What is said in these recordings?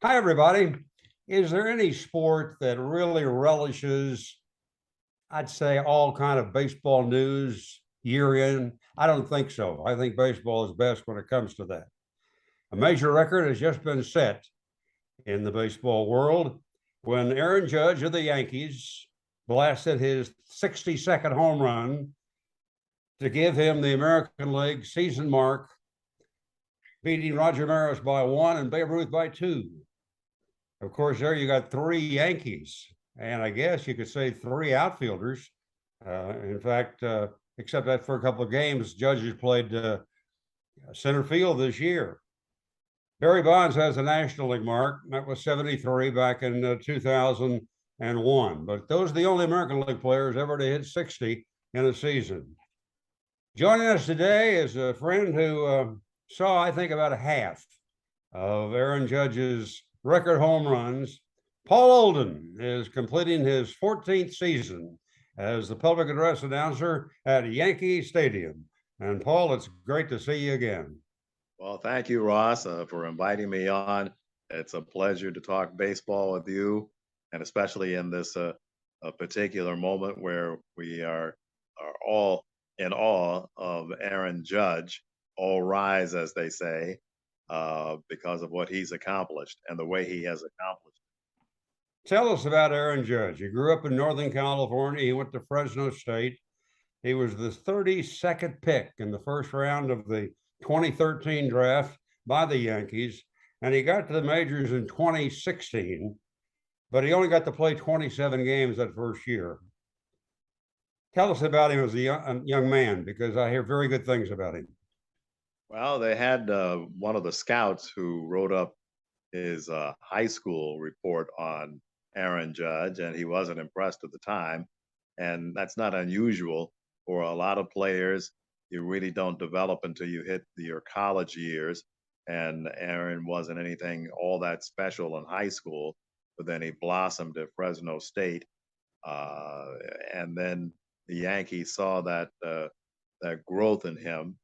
Hi, everybody. Is there any sport that really relishes, I'd say, all kind of baseball news year in? I don't think so. I think baseball is best when it comes to that. A major record has just been set in the baseball world when Aaron Judge of the Yankees blasted his 62nd home run to give him the American League season mark, beating Roger Maris by one and Babe Ruth by two. Of course, there you got three Yankees, and I guess you could say three outfielders. In fact, except that for a couple of games, Judges played center field this year. Barry Bonds has a National League mark. That was 73 back in 2001. But those are the only American League players ever to hit 60 in a season. Joining us today is a friend who saw, I think, about a half of Aaron Judge's record home runs. Paul Olden is completing his 14th season as the public address announcer at Yankee Stadium. And Paul, it's great to see you again. Well, thank you, Ross, for inviting me on. It's a pleasure to talk baseball with you, and especially in this a particular moment where we are all in awe of Aaron Judge, all rise, as they say, because of what he's accomplished and the way he has accomplished. Tell us about Aaron Judge. He grew up in Northern California. He went to Fresno State. He was the 32nd pick in the first round of the 2013 draft by the Yankees, and he got to the majors in 2016, but he only got to play 27 games that first year. Tell us about him as a young man, because I hear very good things about him. Well, they had one of the scouts who wrote up his high school report on Aaron Judge, and he wasn't impressed at the time. And that's not unusual for a lot of players. You really don't develop until you hit your college years. And Aaron wasn't anything all that special in high school, but then he blossomed at Fresno State. Uh, and then the Yankees saw that growth in him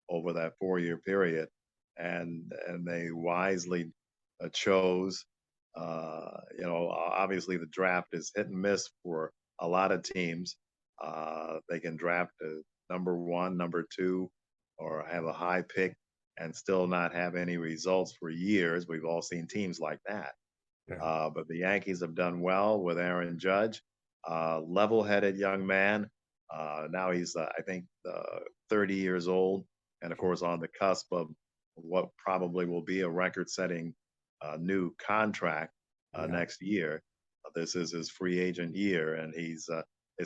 over that 4 year period, and they wisely chose. Obviously the draft is hit and miss for a lot of teams. They can draft a number one, number two, or have a high pick and still not have any results for years. We've all seen teams like that. Yeah. But the Yankees have done well with Aaron Judge, level-headed young man. Now he's, I think, 30 years old, and of course on the cusp of what probably will be a record-setting new contract Yeah. next year. This is his free agent year, and his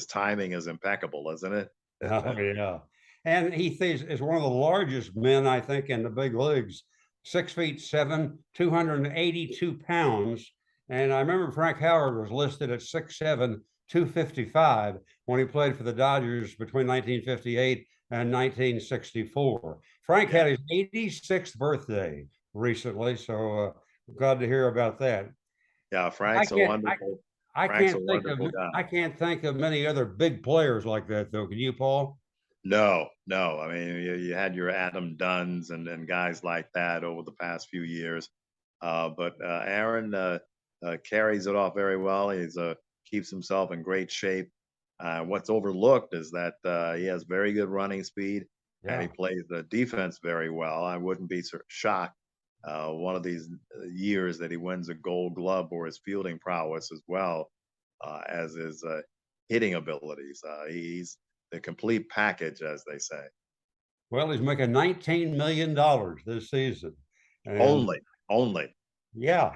timing is impeccable, isn't it? Oh, yeah. And he is one of the largest men, I think, in the big leagues. 6 feet seven, 282 pounds. And I remember Frank Howard was listed at 6'7", 255 when he played for the Dodgers between 1958 and 1964. Frank Yeah, had his 86th birthday recently, so glad to hear about that. yeah. I Frank's a can't, wonderful I Frank's a can't think of wonderful guy. I can't think of many other big players like that though. Can you, Paul? No, no. I mean, you had your Adam Dunns and guys like that over the past few years, but Aaron carries it off very well. He's keeps himself in great shape. What's overlooked is that he has very good running speed, and he Yeah. plays the defense very well. I wouldn't be shocked one of these years that he wins a Gold Glove for his fielding prowess as well as his hitting abilities. He's the complete package, as they say. Well, he's making $19 million this season, and Only, only. yeah.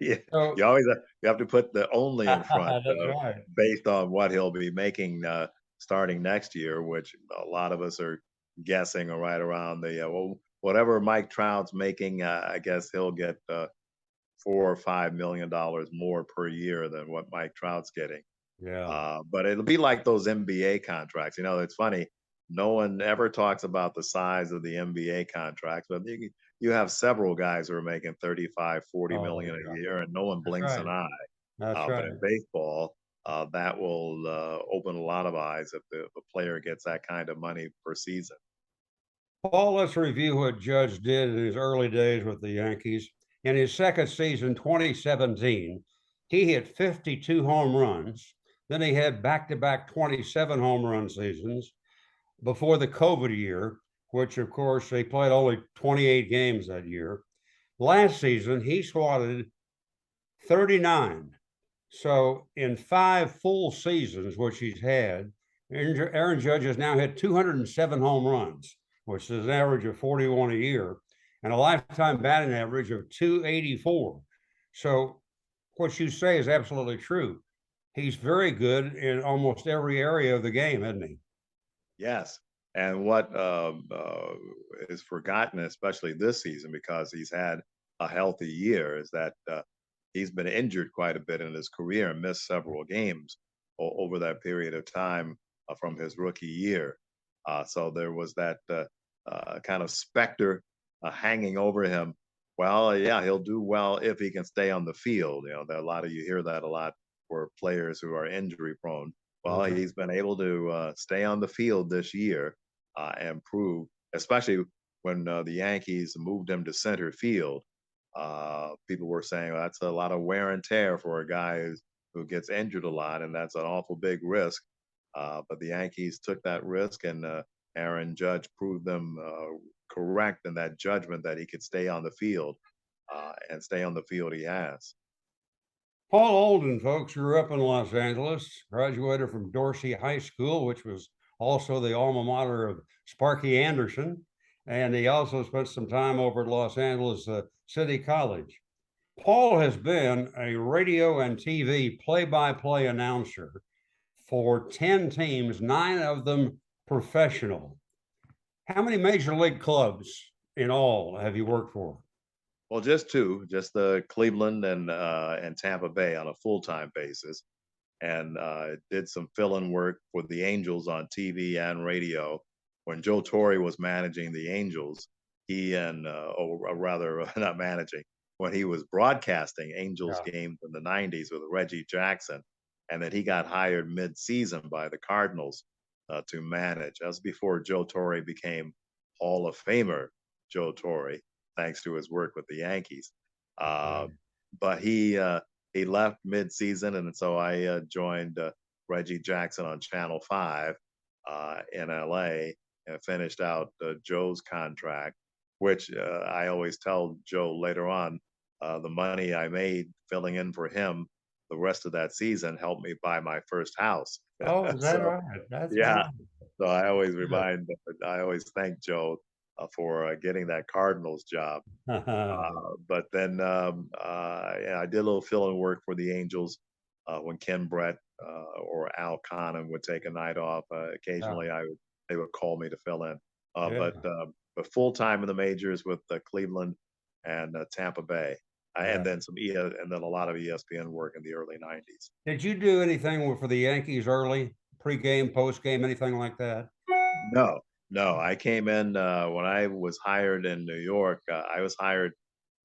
Yeah, So you have to put the only in front, that's right. based on what he'll be making starting next year, which a lot of us are guessing are right around the whatever Mike Trout's making. I guess he'll get $4 or $5 million more per year than what Mike Trout's getting. Yeah. But it'll be like those NBA contracts. You know, it's funny. No one ever talks about the size of the NBA contracts, but you have several guys who are making 35, 40 Oh, million yeah. a year, and no one That's blinks right. an eye. That's But right. in baseball, that will open a lot of eyes if the player gets that kind of money per season. Paul, let's review what Judge did in his early days with the Yankees. In his second season, 2017, he hit 52 home runs. Then he had back-to-back 27 home run seasons before the COVID year, which of course they played only 28 games that year. Last season, he swatted 39. So in 5 full seasons, which he's had, Aaron Judge has now hit 207 home runs, which is an average of 41 a year, and a lifetime batting average of 284. So what you say is absolutely true. He's very good in almost every area of the game, isn't he? Yes. And what is forgotten, especially this season, because he's had a healthy year, is that he's been injured quite a bit in his career and missed several games over that period of time from his rookie year. So there was that kind of specter hanging over him. Well, yeah, he'll do well if he can stay on the field. You know, there are a lot of you hear that a lot for players who are injury prone. Well, Uh-huh. he's been able to stay on the field this year and prove, especially when the Yankees moved him to center field. People were saying, well, that's a lot of wear and tear for a guy who gets injured a lot, and that's an awful big risk. But the Yankees took that risk, and Aaron Judge proved them correct in that judgment that he could stay on the field, and stay on the field he has. Paul Olden, folks, grew up in Los Angeles, graduated from Dorsey High School, which was also the alma mater of Sparky Anderson. And he also spent some time over at Los Angeles City College. Paul has been a radio and TV play by play announcer for 10 teams, 9 of them professional. How many major league clubs in all have you worked for? Well, just two, just the Cleveland and Tampa Bay on a full time basis, and did some fill-in work for the Angels on TV and radio. When Joe Torre was managing the Angels, he and or rather not managing, when he was broadcasting Angels Yeah. games in the '90s with Reggie Jackson, and then he got hired mid-season by the Cardinals to manage. That was before Joe Torre became Hall of Famer Joe Torre, thanks to his work with the Yankees. Uh, Okay. but he left mid-season, and so I joined Reggie Jackson on Channel 5 in LA and finished out Joe's contract, which I always tell Joe later on, the money I made filling in for him the rest of that season helped me buy my first house. Oh, is that So right? That's yeah, wonderful. so I always thank Joe for getting that Cardinals job. But then yeah, I did a little fill-in work for the Angels when Ken Brett or Al Conan would take a night off. Yeah, Occasionally, they would call me to fill in. yeah, But full time in the majors with Cleveland and Tampa Bay, yeah. and then and then a lot of ESPN work in the early '90s. Did you do anything for the Yankees early, pregame, postgame, anything like that? No, no. I came in when I was hired in New York. I was hired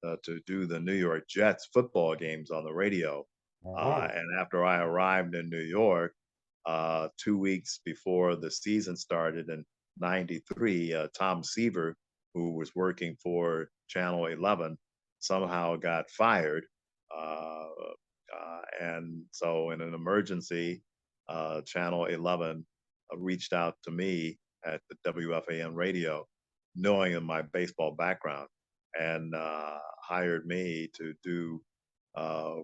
to do the New York Jets football games on the radio. Oh, And after I arrived in New York, 2 weeks before the season started in '93, Tom Seaver, who was working for Channel 11, somehow got fired. And so, in an emergency, Channel 11 reached out to me at the WFAN radio, knowing of my baseball background, and hired me to do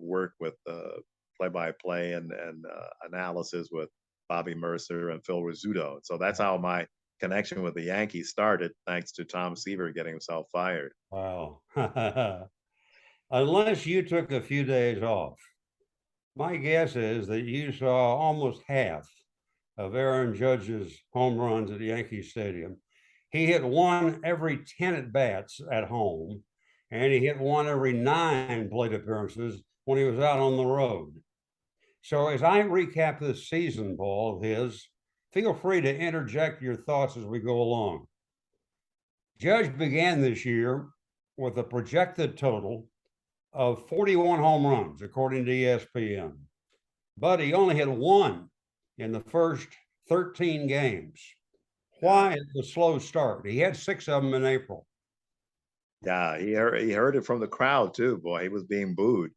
work with play-by-play and analysis with Bobby Mercer and Phil Rizzuto. So that's how my connection with the Yankees started, thanks to Tom Seaver getting himself fired. wow. Unless you took a few days off, my guess is that you saw almost half of Aaron Judge's home runs at Yankee Stadium. He hit one every 10 at bats at home, and he hit one every 9 plate appearances when he was out on the road. So, as I recap this season, Paul, of his, feel free to interject your thoughts as we go along. Judge began this year with a projected total of 41 home runs, according to ESPN, but he only hit one in the first 13 games. Yeah. Why the slow start? He had 6 of them in April. Yeah, he heard it from the crowd too. Boy, he was being booed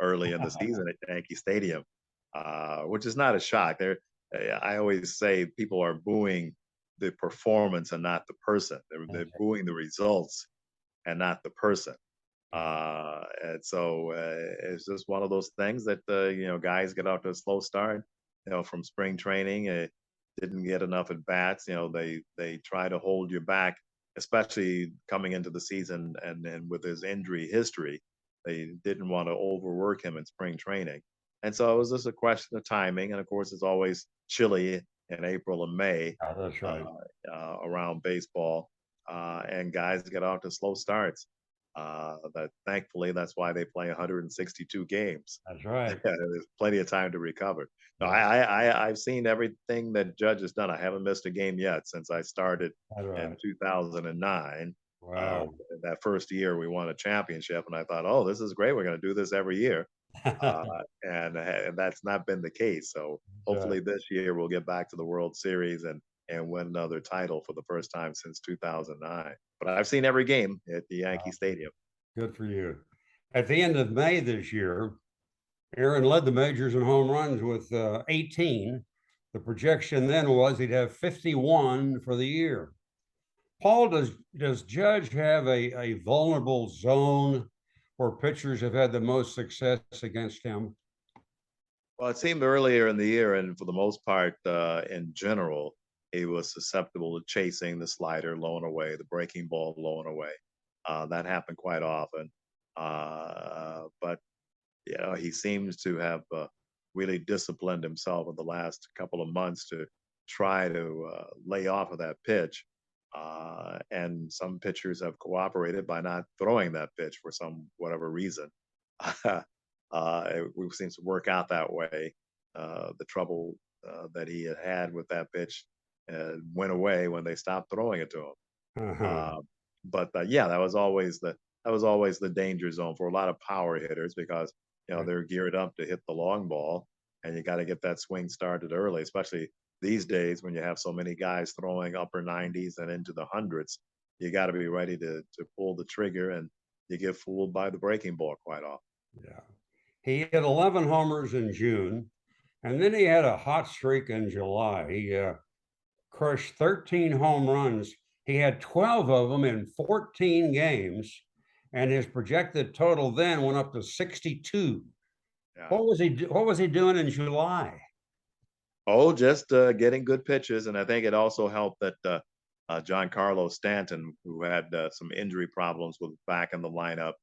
early in the season at Yankee Stadium, which is not a shock. I always say people are booing the performance and not the person. They're Okay. booing the results and not the person. Yeah, And so it's just one of those things that guys get off to a slow start. From spring training, didn't get enough at bats. They try to hold you back, especially coming into the season and with his injury history. They didn't want to overwork him in spring training, and so it was just a question of timing. And of course, it's always chilly in April and May yeah, that's uh, right. around baseball, and guys get off to slow starts. That thankfully, that's why they play 162 games. That's right. There's plenty of time to recover. No, Yeah, I've seen everything that Judge has done. I haven't missed a game yet since I started that's in right. 2009. Uh, Wow. that first year we won a championship, and I thought, oh, this is great. We're going to do this every year, uh, and that's not been the case. So Right. hopefully this year we'll get back to the World Series and win another title for the first time since 2009. But I've seen every game at the Yankee Wow. Stadium. Good for you. At the end of May this year, Aaron led the majors in home runs with 18. The projection then was he'd have 51 for the year. Paul, does Judge have a vulnerable zone where pitchers have had the most success against him? Well, it seemed earlier in the year, and for the most part, in general, he was susceptible to chasing the slider low and away, the breaking ball low and away. That happened quite often. But he seems to have really disciplined himself in the last couple of months to try to lay off of that pitch. And some pitchers have cooperated by not throwing that pitch for some whatever reason. It seems to work out that way. The trouble that he had had with that pitch went away when they stopped throwing it to him. Uh-huh. Uh, but yeah, that was always the danger zone for a lot of power hitters because Right. they're geared up to hit the long ball, and you got to get that swing started early, especially these days when you have so many guys throwing upper 90s and into the hundreds. You got to be ready to pull the trigger, and you get fooled by the breaking ball quite often. Yeah. He hit 11 homers in June, and then he had a hot streak in July. He crushed 13 home runs. He had 12 of them in 14 games, and his projected total then went up to 62. Yeah. What was he doing in July? Oh, just getting good pitches, and I think it also helped that Giancarlo Stanton, who had some injury problems, was back in the lineup,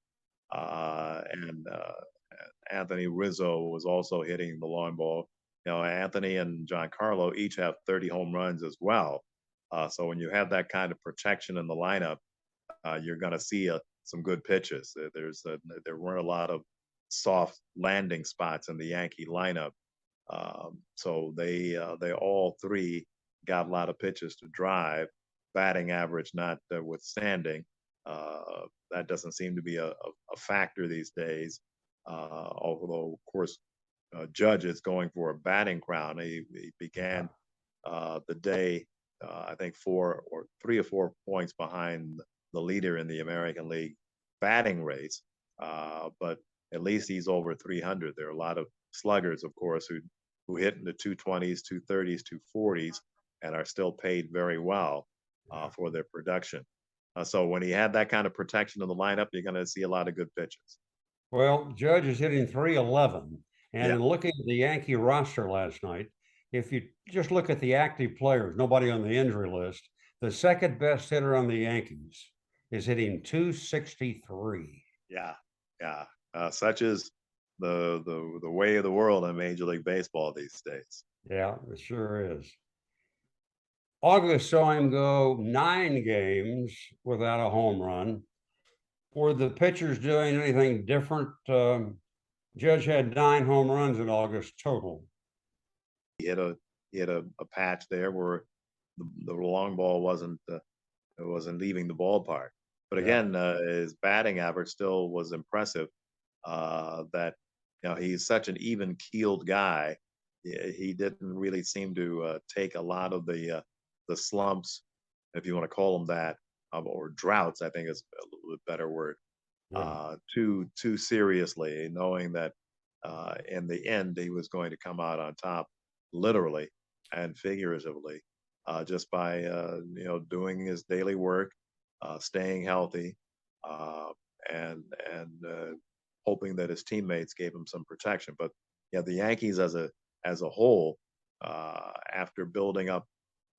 and Anthony Rizzo was also hitting the long ball. Anthony and Giancarlo each have 30 home runs as well. So when you have that kind of protection in the lineup, you're going to see some good pitches. There weren't a lot of soft landing spots in the Yankee lineup, so they all three got a lot of pitches to drive. Batting average not withstanding. That doesn't seem to be a factor these days. Although, of course, Judge is going for a batting crown. He began the day, I think, 3 or 4 points behind the leader in the American League batting race. But at least he's over 300. There are a lot of sluggers, of course, who hit in the 220s, 230s, 240s, and are still paid very well Yeah. for their production. So when he had that kind of protection in the lineup, you're going to see a lot of good pitches. Well, Judge is hitting 311. And Yeah, in looking at the Yankee roster last night, if you just look at the active players, nobody on the injury list, the second best hitter on the Yankees is hitting 263. yeah, yeah. Such is the way of the world in Major League Baseball these days. Yeah, it sure is. August saw him go 9 games without a home run. Were the pitchers doing anything different? Judge had 9 home runs in August total. He had a patch there where the long ball wasn't leaving the ballpark. But Yeah. again, his batting average still was impressive. That he's such an even keeled guy. He didn't really seem to take a lot of the slumps, if you want to call them that, or droughts, I think is a little bit better word, Yeah. too seriously, knowing that in the end he was going to come out on top, literally and figuratively, just by doing his daily work, staying healthy, uh, and hoping that his teammates gave him some protection. But yeah, the Yankees as a whole, after building up,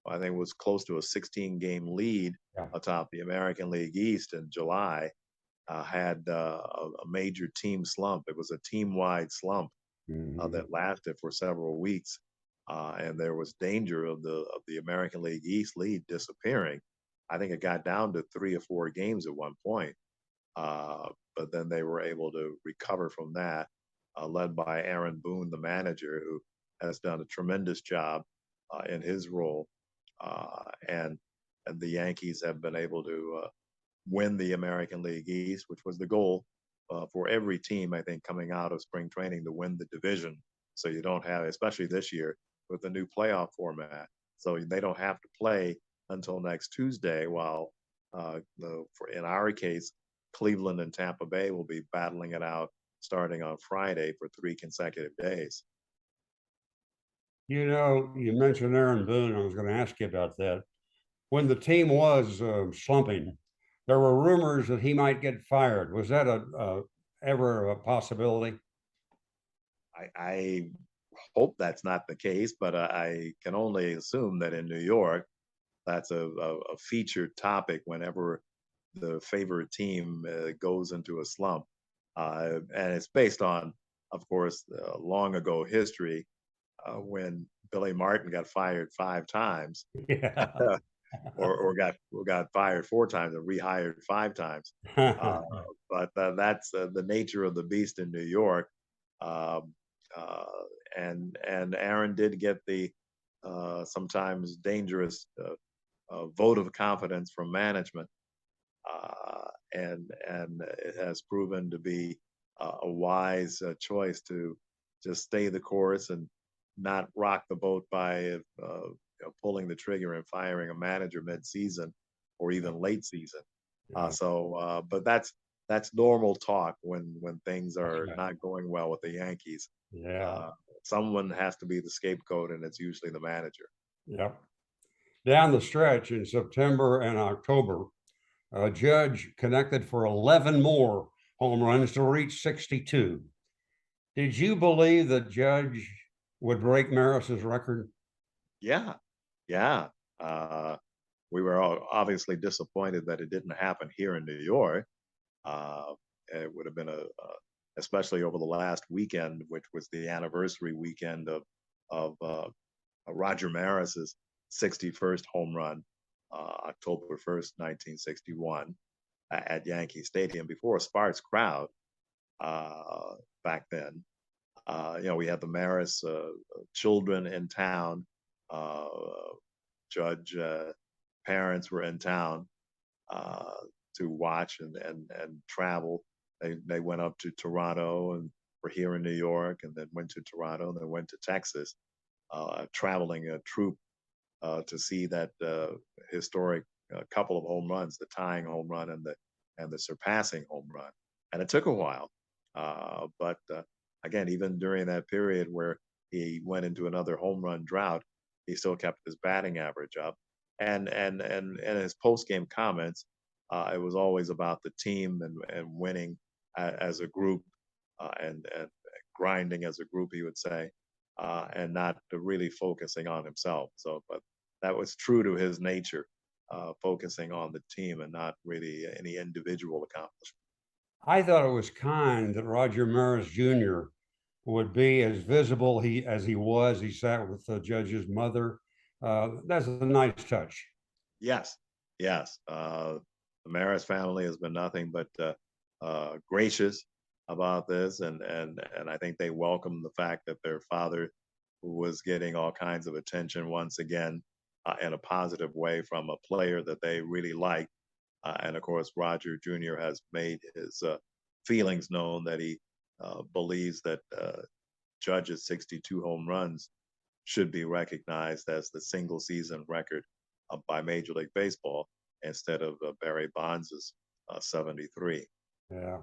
I think it was close to a 16 game lead Yeah. atop the American League East in July, had a major team slump. It was a team wide slump Mhm. that lasted for several weeks, and there was danger of the American League East lead disappearing. I think it got down to 3 or 4 games at one point, but then they were able to recover from that, led by Aaron Boone, the manager, who has done a tremendous job in his role, and the Yankees have been able to win the American League East, which was the goal for every team, I think, coming out of spring training to win the division. So you don't have, especially this year with the new playoff format, so they don't have to play until next Tuesday. While in our case, Cleveland and Tampa Bay will be battling it out starting on Friday for 3 consecutive days. You mentioned Aaron Boone. I was going to ask you about that. When the team was slumping, there were rumors that he might get fired. Was that ever a possibility? I hope that's not the case, but I can only assume that in New York, that's a featured topic whenever the favorite team goes into a slump. And it's based on, of course, long ago history when Billy Martin got fired 5 times, Yeah. or got fired 4 times and rehired 5 times. Uh, but that's the nature of the beast in New York. Um, uh, and Aaron did get the sometimes dangerous vote of confidence from management, and it has proven to be a wise choice to just stay the course and not rock the boat by pulling the trigger and firing a manager mid-season or even late season. Yeah. But that's normal talk when things are Yeah. not going well with the Yankees. Yeah. Uh, Someone has to be the scapegoat, and it's usually the manager. Yep. Down the stretch in September and October, Judge connected for 11 more home runs to reach 62. Did you believe that Judge would break Maris's record? Yeah, yeah. Uh, we were all obviously disappointed that it didn't happen here in New York. Uh, it would have been especially over the last weekend, which was the anniversary weekend of Roger Maris's 61st home run, October 1st, 1961, at Yankee Stadium before a sparse crowd uh, back then. We had the Maris children in town. Uh, Judge parents were in town uh, to watch and travel. They went up to Toronto and were here in New York, and then went to Toronto, and then went to Texas, traveling a troupe to see that historic couple of home runs, the tying home run and the surpassing home run. And it took a while, but again, even during that period where he went into another home run drought, he still kept his batting average up. And his post game comments, it was always about the team and winning as a group, and grinding as a group, he would say, and not really focusing on himself. So, but that was true to his nature, focusing on the team and not really any individual accomplishment. I thought it was kind that Roger Maris Jr. would be as visible as he was. He sat with the Judge's mother. That's a nice touch. Yes, yes. The Maris family has been nothing but gracious about this, and I think they welcome the fact that their father was getting all kinds of attention once again, in a positive way from a player that they really like. And of course, Roger Jr. has made his feelings known that he believes that Judge's 62 home runs should be recognized as the single season record by Major League Baseball. instead of Barry Bonds's 73. Yeah.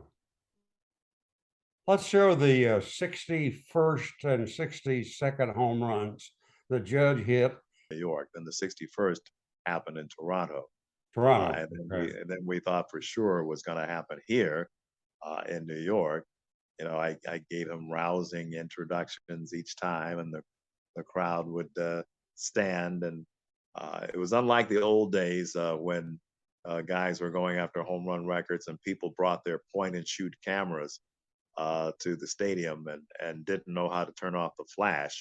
Let's show the 61st and 62nd home runs that Judge hit. New York. Then the 61st happened in Toronto. Toronto. Okay. And then we thought for sure it was going to happen here in New York. I gave him rousing introductions each time, and the crowd would stand. And it was unlike the old days when guys were going after home run records and people brought their point and shoot cameras to the stadium and didn't know how to turn off the flash.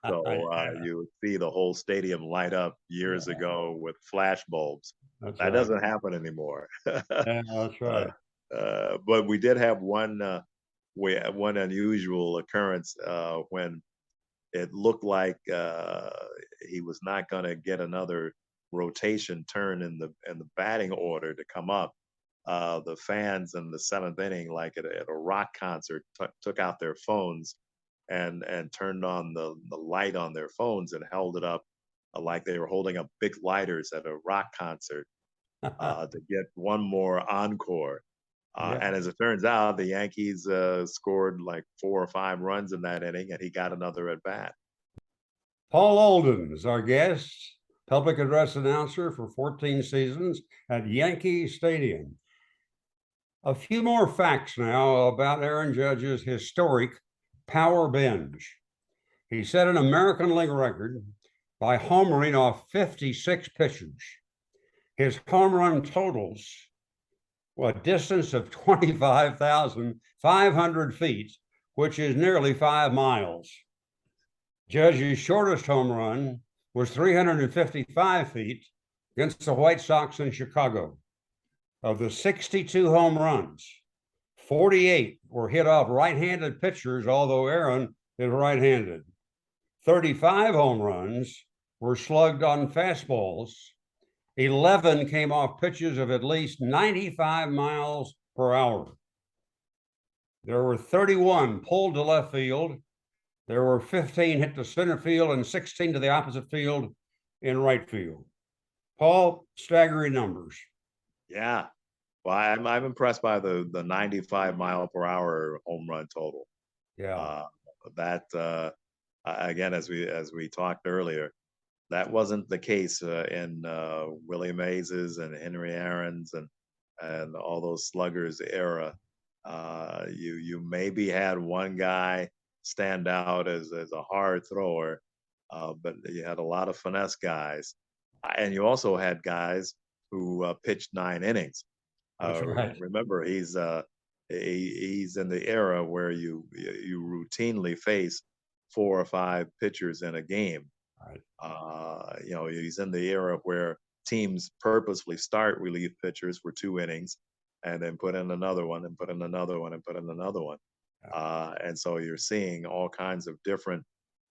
So Yeah, you would see the whole stadium light up years yeah, ago with flash bulbs. that's That right. doesn't happen anymore. Yeah, that's uh, right. but we did have one unusual occurrence when it looked like he was not going to get another rotation turn in the batting order to come up. The fans in the seventh inning, like at a rock concert, took out their phones and turned on the light on their phones and held it up like they were holding up big lighters at a rock concert to get one more encore. Yeah. And as it turns out, the Yankees scored like 4 or 5 runs in that inning, and he got another at bat. Paul Olden is our guest, public address announcer for 14 seasons at Yankee Stadium. A few more facts now about Aaron Judge's historic power binge. He set an American League record by homering off 56 pitches. His home run totals a distance of 25,500 feet, which is nearly 5 miles. Judge's shortest home run was 355 feet against the White Sox in Chicago. Of the 62 home runs, 48 were hit off right-handed pitchers, although Aaron is right-handed. 35 home runs were slugged on fastballs. 11 came off pitches of at least 95 miles per hour. There were 31 pulled to left field. There were 15 hit to center field and 16 to the opposite field in right field. Paul, staggering numbers. Yeah. Well, I'm impressed by the 95 mile per hour home run total. Yeah. That again, as we talked earlier, that wasn't the case in Willie Mays's and Henry Aaron's and all those sluggers era. You maybe had one guy stand out as a hard thrower, but you had a lot of finesse guys, and you also had guys who pitched 9 innings. That's right. Remember, he's in the era where you routinely face 4 or 5 pitchers in a game. Right. He's in the era where teams purposely start relief pitchers for 2 innings and then put in another one and put in another one and put in another one. And so you're seeing all kinds of different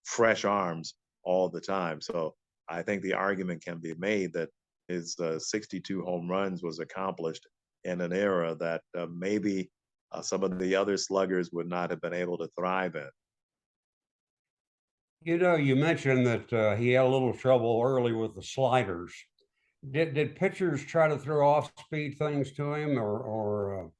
fresh arms all the time. So I think the argument can be made that his 62 home runs was accomplished in an era that maybe some of the other sluggers would not have been able to thrive in. You mentioned that he had a little trouble early with the sliders. Did pitchers try to throw off speed things to him, or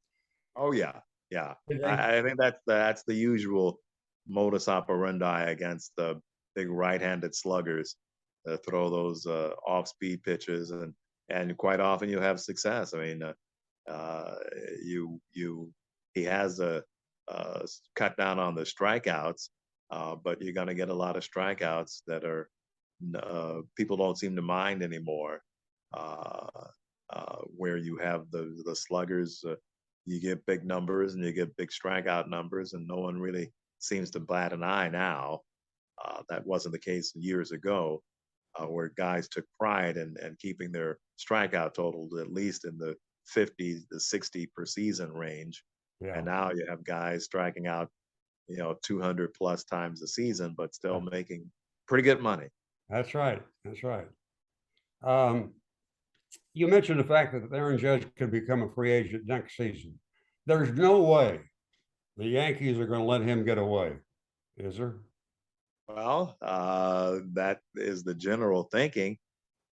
Oh yeah, yeah. did they? I think that's the usual modus operandi against the big right-handed sluggers. Throw those off-speed pitches, and quite often you have success. I mean, uh, you he has cut down on the strikeouts, but you're going to get a lot of strikeouts that are people don't seem to mind anymore. Uh, where you have the sluggers, you get big numbers and you get big strikeout numbers, and no one really seems to bat an eye now. That wasn't the case years ago, where guys took pride in keeping their strikeout totals at least in the 50 to 60 per season range. Yeah, And now you have guys striking out, 200 plus times a season, but still making pretty good money. that's right. That's right. Um, you mentioned the fact that Aaron Judge could become a free agent next season. There's no way the Yankees are going to let him get away, is there? Well, that is the general thinking.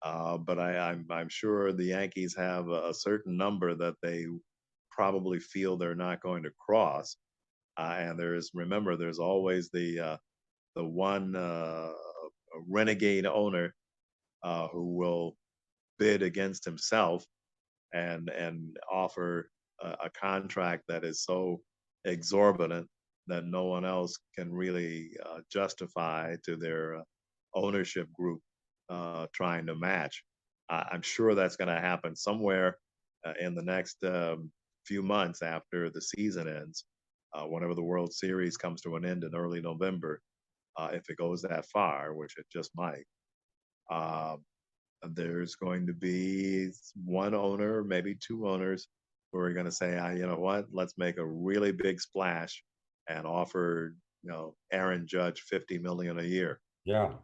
But I'm sure the Yankees have a certain number that they probably feel they're not going to cross. And remember, there's always the one renegade owner who will bid against himself and offer a contract that is so exorbitant that no one else can really justify to their ownership group trying to match. I'm sure that's going to happen somewhere in the next few months after the season ends, whenever the World Series comes to an end in early November, if it goes that far, which it just might. Uh, there's going to be one owner, maybe two owners, who are going to say, you know what, let's make a really big splash and offer, Aaron Judge 50 million a year. Yeah.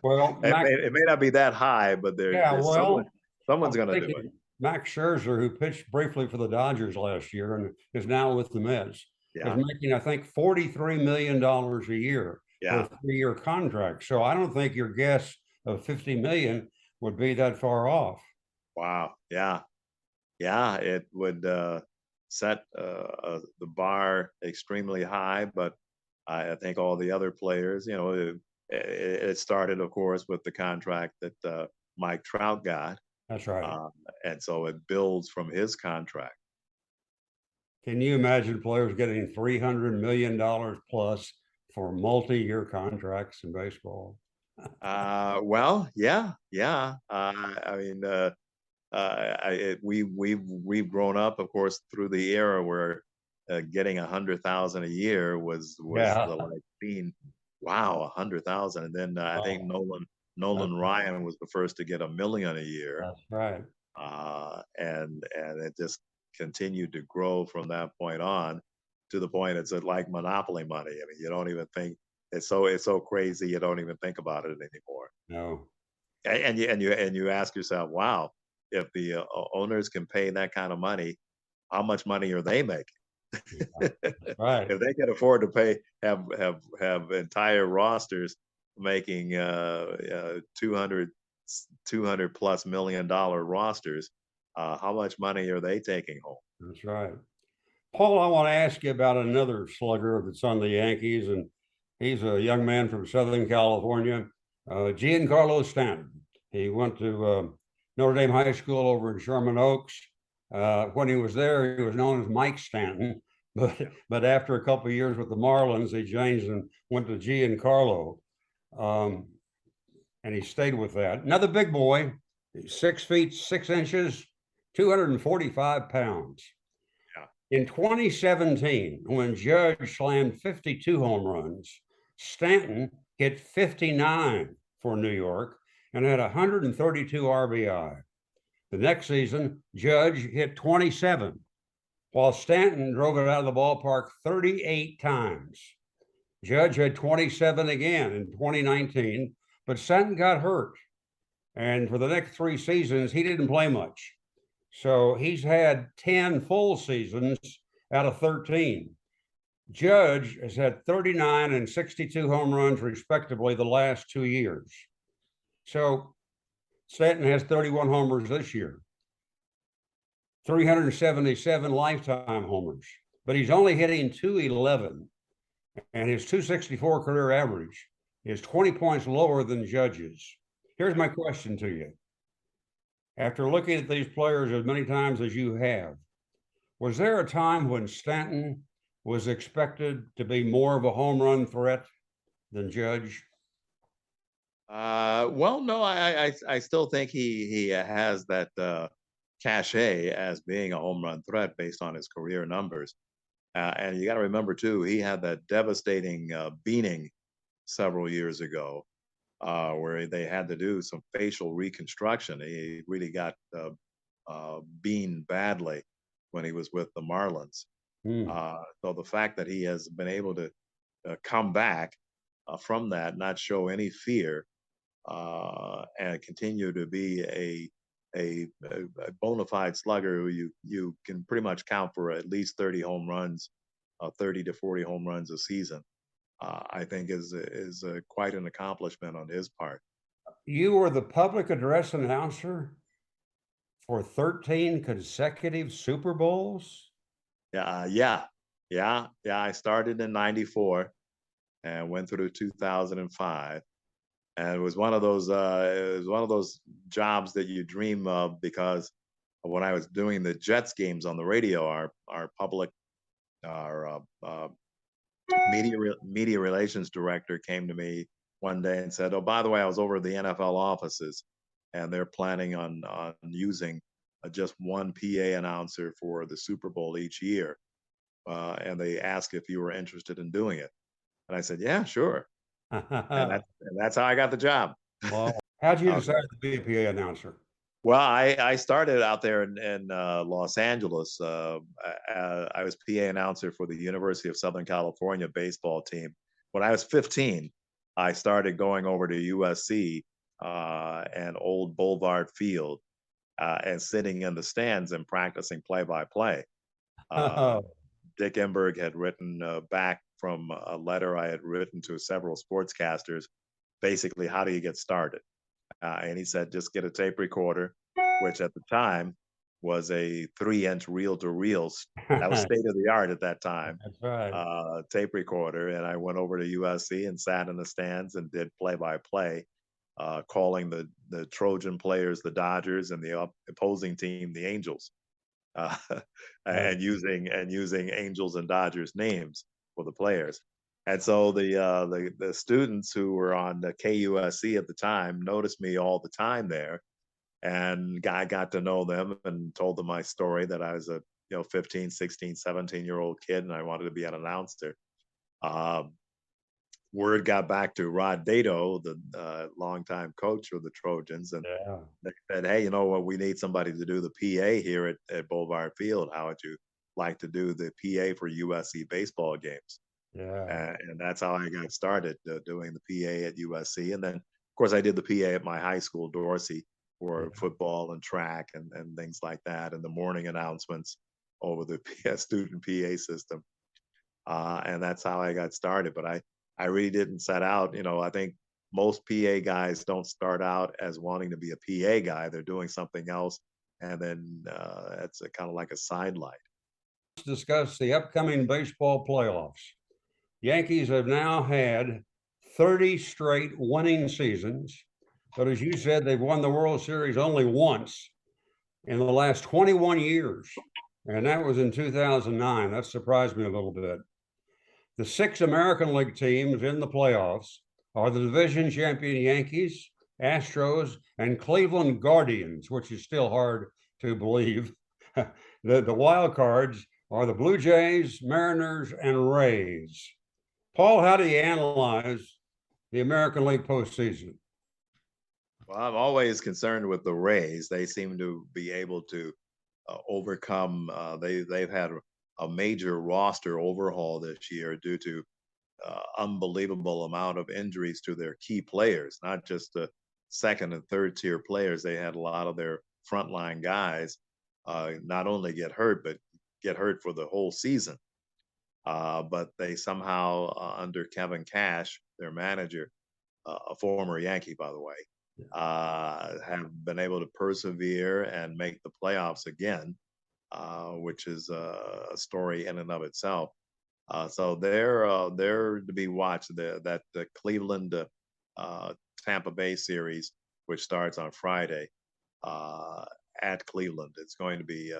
Well, It Max, may not be that high, but yeah, there's well, someone's I'm going to do it. thinking Max Scherzer, who pitched briefly for the Dodgers last year and is now with the Mets, is Yeah, making, I think, $43 million a year for a yeah. 3-year contract. So I don't think your guess of 50 million would be that far off. Wow. Yeah, yeah. It would set the bar extremely high, but I think all the other players, it started, of course, with the contract that Mike Trout got, That's right. um, and so it builds from his contract. Can you imagine players getting $300 million plus for multi-year contracts in baseball? Well, yeah, yeah. I mean, we've grown up, of course, through the era where getting 100,000 a year was Yeah. the like being, wow, 100,000, and then I think Oh, that's, Nolan Ryan was the first to get 1 million a year, that's right. and it just continued to grow from that point on to the point it's like monopoly money. I mean, you don't even think it's so crazy you don't even think about it anymore. No, And you ask yourself, wow, if the owners can pay that kind of money, how much money are they making? yeah, that's right. If they can afford to pay have entire rosters making 200 plus $1 million rosters, how much money are they taking home? That's right. Paul, I want to ask you about another slugger that's on the Yankees, and he's a young man from Southern California, Giancarlo Stanton. He went to Notre Dame High School over in Sherman Oaks. When he was there, he was known as Mike Stanton, but Yeah. but after a couple of years with the Marlins, he changed and went to Giancarlo, um, and he stayed with that. Another big boy, 6 feet 6 inches, 245 pounds. Yeah. In 2017, when Judge slammed 52 home runs, Stanton hit 59 for New York and had 132 RBI. The next season, Judge hit 27, while Stanton drove it out of the ballpark 38 times. Judge had 27 again in 2019, but Stanton got hurt. And for the next 3 seasons, he didn't play much. So he's had 10 full seasons out of 13. Judge has had 39 and 62 home runs, respectively, the last 2 years. So Stanton has 31 homers this year, 377 lifetime homers, but he's only hitting 211, and his 264 career average is 20 points lower than Judge's. Here's my question to you. After looking at these players as many times as you have, was there a time when Stanton was expected to be more of a home run threat than Judge? Well, no, I still think he has that cachet as being a home run threat based on his career numbers. And you got to remember too, he had that devastating beating several years ago, where they had to do some facial reconstruction. He really got beaten badly when he was with the Marlins. Hmm, So the fact that he has been able to come back from that, not show any fear, and continue to be a bona fide slugger who you can pretty much count for at least 30 home runs, 30 to 40 home runs a season. I think is quite an accomplishment on his part. You were the public address announcer for 13 consecutive Super Bowls? Yeah. I started in '94 and went through 2005, and it was one of those. It was one of those jobs that you dream of because when I was doing the Jets games on the radio, our public our media relations director came to me one day and said, "Oh, by the way, I was over at the NFL offices, and they're planning on using just one PA announcer for the Super Bowl each year, and they asked if you were interested in doing it." And I said, "Yeah, sure." And that's how I got the job. Well, how'd you out decide there. to be a PA announcer? Well, I started out there in Los Angeles. I was PA announcer for the University of Southern California baseball team. When I was 15, I started going over to USC and Old Boulevard Field and sitting in the stands and practicing play-by-play. Uh, Oh, Dick Enberg had written back from a letter I had written to several sportscasters, basically, how do you get started? And he said, just get a tape recorder, which at the time was a 3-inch reel to reels. That was that's state of the art at that time, right. tape recorder. And I went over to USC and sat in the stands and did play by play, calling the Trojan players the Dodgers and the opposing team the Angels, uh, That's and using Angels and Dodgers names for the players. And so the students who were on the KUSC at the time noticed me all the time there, and I got to know them and told them my story that I was a 15, 16, 17-year-old kid and I wanted to be an announcer. Um, Word got back to Rod Dato, the longtime coach of the Trojans, and yeah, they said, "Hey, you know what? We need somebody to do the PA here at Boulevard Field. How would you like to do the PA for USC baseball games?" yeah, And that's how I got started doing the PA at USC. And then, of course, I did the PA at my high school, Dorsey, for yeah. football and track and things like that, and the morning announcements over the student PA system. And that's how I got started. But I really didn't set out. I think most PA guys don't start out as wanting to be a PA guy. They're doing something else, and then it's kind of like a sidelight. Let's discuss the upcoming baseball playoffs. Yankees have now had 30 straight winning seasons, but as you said, they've won the World Series only once in the last 21 years, and that was in 2009. That surprised me a little bit. The six American League teams in the playoffs are the division champion Yankees, Astros, and Cleveland Guardians, which is still hard to believe. The wild cards are the Blue Jays, Mariners, and Rays. Paul, how do you analyze the American League postseason? Well, I'm always concerned with the Rays. They seem to be able to overcome. They've had a major roster overhaul this year due to unbelievable amount of injuries to their key players, not just the second and third tier players. They had a lot of their frontline guys not only get hurt, but get hurt for the whole season. But they somehow, under Kevin Cash, their manager, a former Yankee, by the way, have been able to persevere and make the playoffs again, which is a story in and of itself. So they're to be watched. The Cleveland Tampa Bay series, which starts on Friday uh, at Cleveland, it's going to be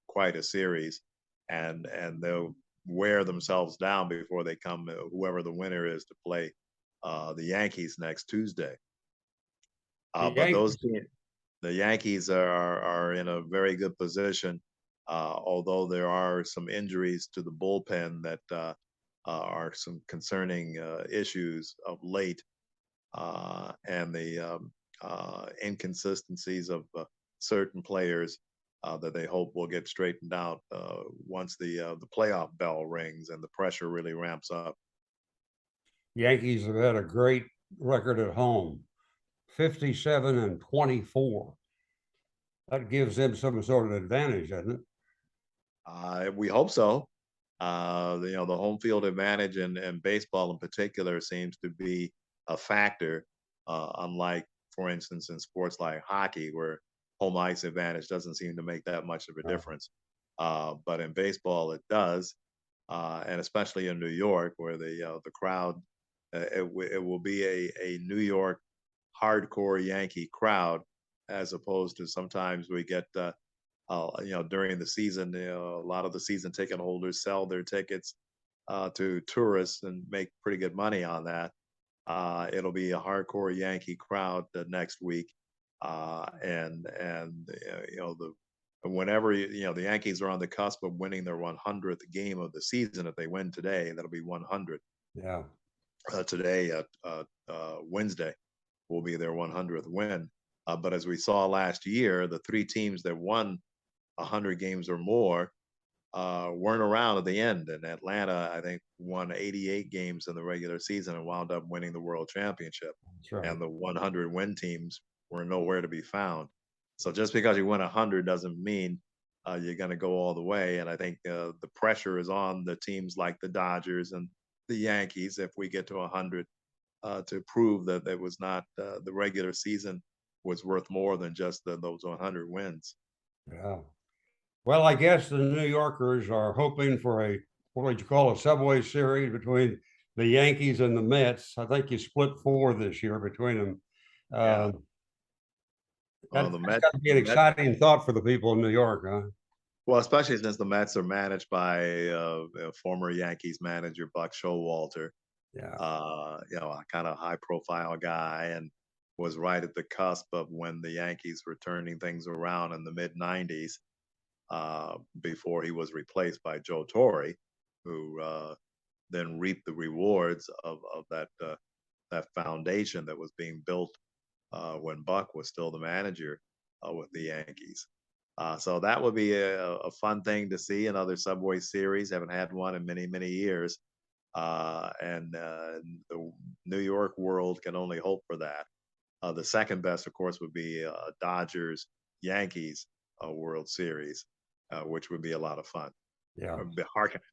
quite a series, and they'll wear themselves down before they come. Whoever the winner is to play the Yankees next Tuesday. The But Yankees, the Yankees are in a very good position, although there are some injuries to the bullpen that are some concerning issues of late, and the inconsistencies of certain players that they hope will get straightened out once the playoff bell rings and the pressure really ramps up. Yankees have had a great record at home, 57 and 24. That gives them some sort of advantage, doesn't it? We hope so. The home field advantage and baseball in particular seems to be a factor, unlike for instance, in sports like hockey, where home ice advantage doesn't seem to make that much of a Uh, difference. But in baseball, it does, and especially in New York, where the crowd, it will be a New York hardcore Yankee crowd, as opposed to sometimes we get during the season, a lot of the season ticket holders sell their tickets to tourists and make pretty good money on that. It'll be a hardcore Yankee crowd the next week, and the whenever the Yankees are on the cusp of winning their 100th game of the season. If they win today, that'll be 100. yeah, Today, Wednesday, will be their 100th win. But as we saw last year, the three teams that won 100 games or more weren't around at the end. And Atlanta, I think, won 88 games in the regular season and wound up winning the world championship. that's right. And the 100 win teams were nowhere to be found. So just because you win 100 doesn't mean you're going to go all the way. And I think the pressure is on the teams like the Dodgers and the Yankees, if we get to 100, to prove that it was not the regular season was worth more than just those 100 wins. Yeah. Well, I guess the New Yorkers are hoping for a, what would you call, a Subway Series between the Yankees and the Mets. I think you split four this year between them. Yeah. Um, Well, the that's Mets, got to be the an Mets exciting thought for the people in New York, huh? Well, especially since the Mets are managed by a former Yankees manager, Buck Showalter, Yeah. a kind of high profile guy, and was right at the cusp of when the Yankees were turning things around in the mid 90s, before he was replaced by Joe Torre, who then reaped the rewards of that foundation that was being built when Buck was still the manager with the Yankees. So that would be a fun thing to see, another Subway Series. Haven't had one in many, many years. And the New York world can only hope for that. The second best, of course, would be Dodgers Yankees World Series, which would be a lot of fun. Yeah.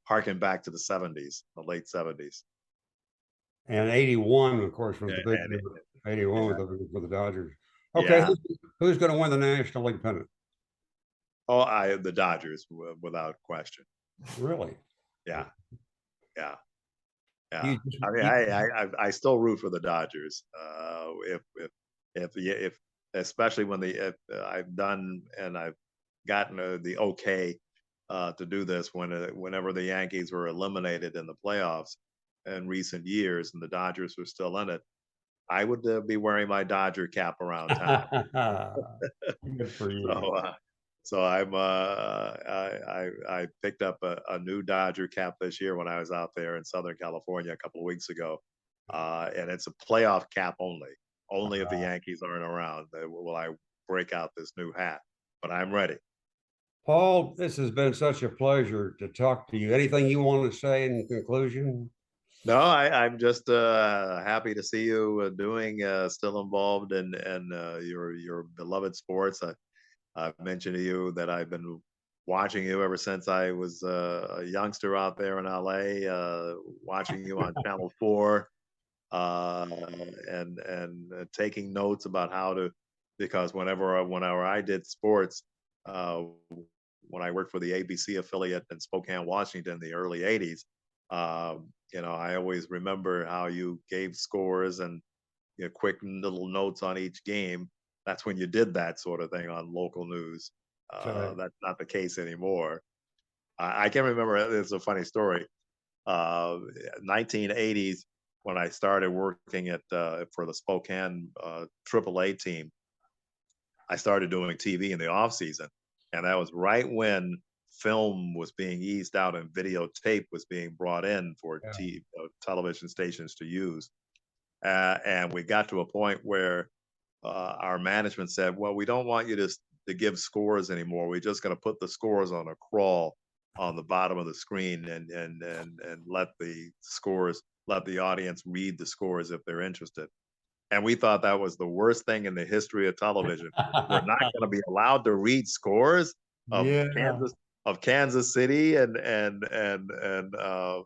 Harken back to the 70s, the late 70s. And 81, of course, was Yeah, the big and year. 81 yeah, with the Dodgers. Okay, yeah. who's going to win the National League pennant? Oh, the Dodgers, without question. Really? Yeah, yeah. Yeah, You just, I mean, you, I still root for the Dodgers. If especially when I've done and I've gotten the okay to do this whenever the Yankees were eliminated in the playoffs in recent years and the Dodgers were still in it, I would be wearing my Dodger cap around town. good for So, you. so I picked up a new Dodger cap this year when I was out there in Southern California a couple of weeks ago, and it's a playoff cap only. Only if the Yankees aren't around will I break out this new hat. But I'm ready. Paul, this has been such a pleasure to talk to you. Anything you want to say in conclusion? No, I'm just happy to see you doing still involved in your beloved sports. I've mentioned to you that I've been watching you ever since I was a youngster out there in LA, watching you on Channel 4, and taking notes about how to, because whenever I did sports, uh, when I worked for the ABC affiliate in Spokane, Washington, in the early '80s, I always remember how you gave scores and quick little notes on each game. That's when you did that sort of thing on local news. So, That's not the case anymore. I can remember. It's a funny story. 1980s when I started working at for the Spokane AAA team. I started doing TV in the off season, and that was right when film was being eased out and videotape was being brought in for yeah. television stations to use. And we got to a point where our management said, "Well, we don't want you to give scores anymore. We're just going to put the scores on a crawl on the bottom of the screen and let the audience read the scores if they're interested." And we thought that was the worst thing in the history of television. We're not going to be allowed to read scores of Yeah. Kansas City and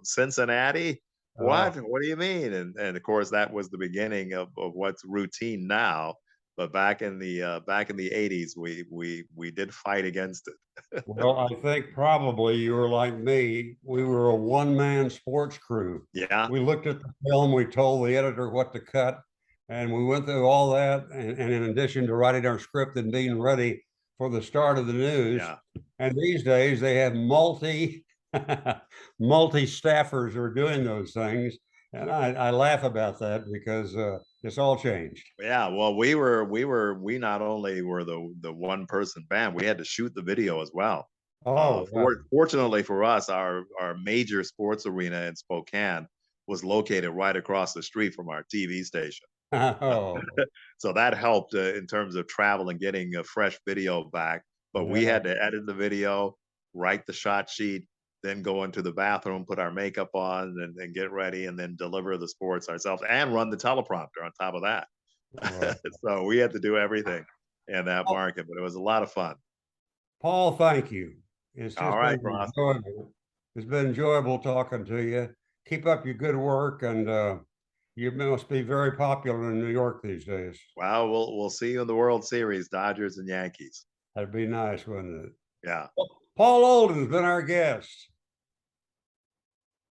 Cincinnati. Oh, What? What do you mean? And of course, that was the beginning of what's routine now. but back in the '80s, we did fight against it. Well, I think probably you were like me. We were a one-man sports crew. Yeah, We looked at the film, we told the editor what to cut, and we went through all that. And in addition to writing our script and being ready for the start of the news, yeah. and these days they have multi staffers who are doing those things. And I laugh about that because it's all changed. Yeah, well, we not only were the one person band, we had to shoot the video as well. Oh, wow. Fortunately for us, our major sports arena in Spokane was located right across the street from our TV station. Oh, So that helped in terms of travel and getting a fresh video back. But we yeah. had to edit the video, write the shot sheet, then go into the bathroom, put our makeup on, and get ready, and then deliver the sports ourselves and run the teleprompter on top of that. Well, So we had to do everything in that market, but it was a lot of fun. Paul, thank you. It's All just right, been Ross. enjoyable. It's been enjoyable talking to you. Keep up your good work, and you must be very popular in New York these days. Well, we'll see you in the World Series, Dodgers and Yankees. That'd be nice, wouldn't it? Yeah. Paul Olden's been our guest.